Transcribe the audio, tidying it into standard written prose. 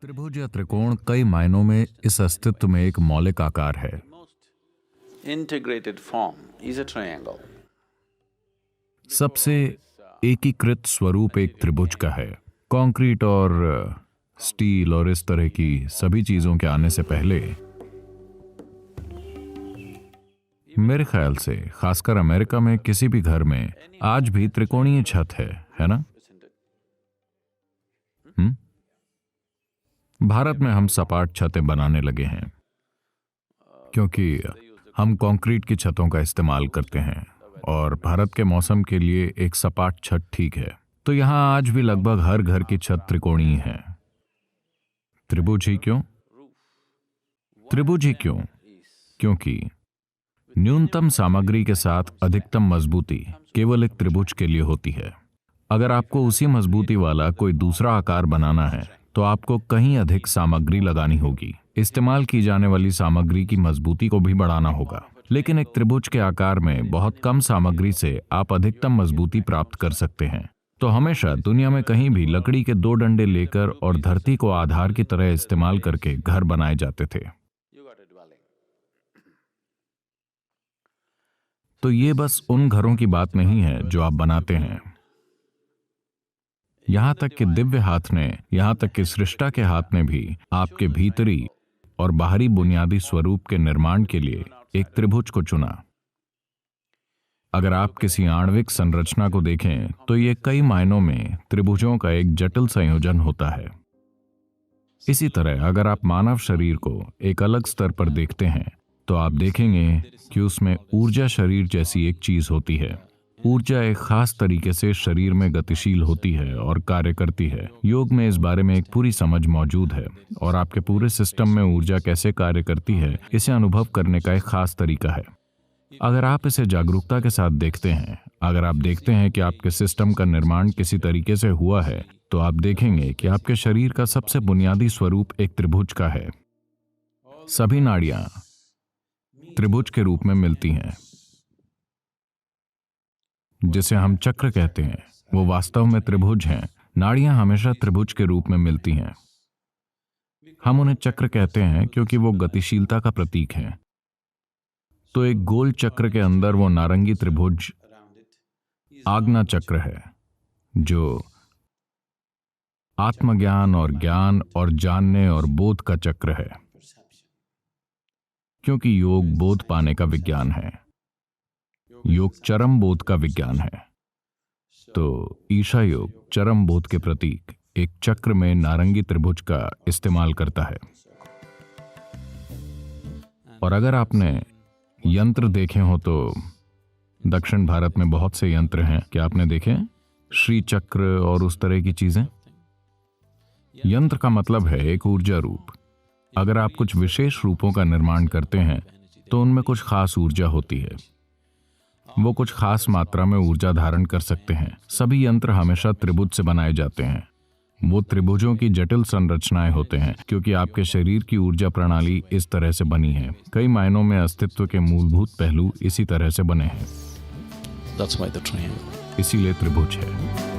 त्रिभुज या त्रिकोण कई मायनों में इस अस्तित्व में एक मौलिक आकार है। Integrated form is a triangle. सबसे एकीकृत स्वरूप एक त्रिभुज का है। कंक्रीट और स्टील और इस तरह की सभी चीजों के आने से पहले मेरे ख्याल से खासकर अमेरिका में किसी भी घर में आज भी त्रिकोणीय छत है ना? भारत में हम सपाट छतें बनाने लगे हैं क्योंकि हम कंक्रीट की छतों का इस्तेमाल करते हैं और भारत के मौसम के लिए एक सपाट छत ठीक है। तो यहां आज भी लगभग हर घर की छत त्रिकोणीय है। त्रिभुज ही क्यों? त्रिभुज ही क्यों? क्योंकि न्यूनतम सामग्री के साथ अधिकतम मजबूती केवल एक त्रिभुज के लिए होती है। अगर आपको उसी मजबूती वाला कोई दूसरा आकार बनाना है तो आपको कहीं अधिक सामग्री लगानी होगी। इस्तेमाल की जाने वाली सामग्री की मजबूती को भी बढ़ाना होगा। लेकिन एक त्रिभुज के आकार में बहुत कम सामग्री से आप अधिकतम मजबूती प्राप्त कर सकते हैं। तो हमेशा दुनिया में कहीं भी लकड़ी के दो डंडे लेकर और धरती को आधार की तरह इस्तेमाल करके घर बनाए जाते थे। तो ये बस उन घरों की बात नहीं है जो आप बनाते हैं। यहां तक कि दिव्य हाथ ने, यहां तक कि सृष्टा के हाथ ने भी आपके भीतरी और बाहरी बुनियादी स्वरूप के निर्माण के लिए एक त्रिभुज को चुना। अगर आप किसी आणविक संरचना को देखें तो ये कई मायनों में त्रिभुजों का एक जटिल संयोजन होता है। इसी तरह अगर आप मानव शरीर को एक अलग स्तर पर देखते हैं तो आप देखेंगे कि उसमें ऊर्जा शरीर जैसी एक चीज होती है। ऊर्जा एक खास तरीके से शरीर में गतिशील होती है और कार्य करती है। योग में इस बारे में एक पूरी समझ मौजूद है और आपके पूरे सिस्टम में ऊर्जा कैसे कार्य करती है इसे अनुभव करने का एक खास तरीका है। अगर आप इसे जागरूकता के साथ देखते हैं, अगर आप देखते हैं कि आपके सिस्टम का निर्माण किसी तरीके से हुआ है, तो आप देखेंगे कि आपके शरीर का सबसे बुनियादी स्वरूप एक त्रिभुज का है। सभी नाड़ियां त्रिभुज के रूप में मिलती हैं। जिसे हम चक्र कहते हैं वो वास्तव में त्रिभुज हैं। नाड़ियां हमेशा त्रिभुज के रूप में मिलती हैं। हम उन्हें चक्र कहते हैं क्योंकि वो गतिशीलता का प्रतीक हैं। तो एक गोल चक्र के अंदर वो नारंगी त्रिभुज आज्ञा चक्र है जो आत्मज्ञान और ज्ञान और जानने और बोध का चक्र है, क्योंकि योग बोध पाने का विज्ञान है। योग चरम बोध का विज्ञान है। तो ईशा योग चरम बोध के प्रतीक एक चक्र में नारंगी त्रिभुज का इस्तेमाल करता है। और अगर आपने यंत्र देखे हो तो दक्षिण भारत में बहुत से यंत्र हैं। क्या आपने देखे? श्री चक्र और उस तरह की चीजें। यंत्र का मतलब है एक ऊर्जा रूप। अगर आप कुछ विशेष रूपों का निर्माण करते हैं तो उनमें कुछ खास ऊर्जा होती है। वो कुछ खास मात्रा में ऊर्जा धारण कर सकते हैं। सभी यंत्र हमेशा त्रिभुज से बनाए जाते हैं। वो त्रिभुजों की जटिल संरचनाएं होते हैं क्योंकि आपके शरीर की ऊर्जा प्रणाली इस तरह से बनी है। कई मायनों में अस्तित्व के मूलभूत पहलू इसी तरह से बने हैं। That's why the triangle. इसीलिए त्रिभुज है।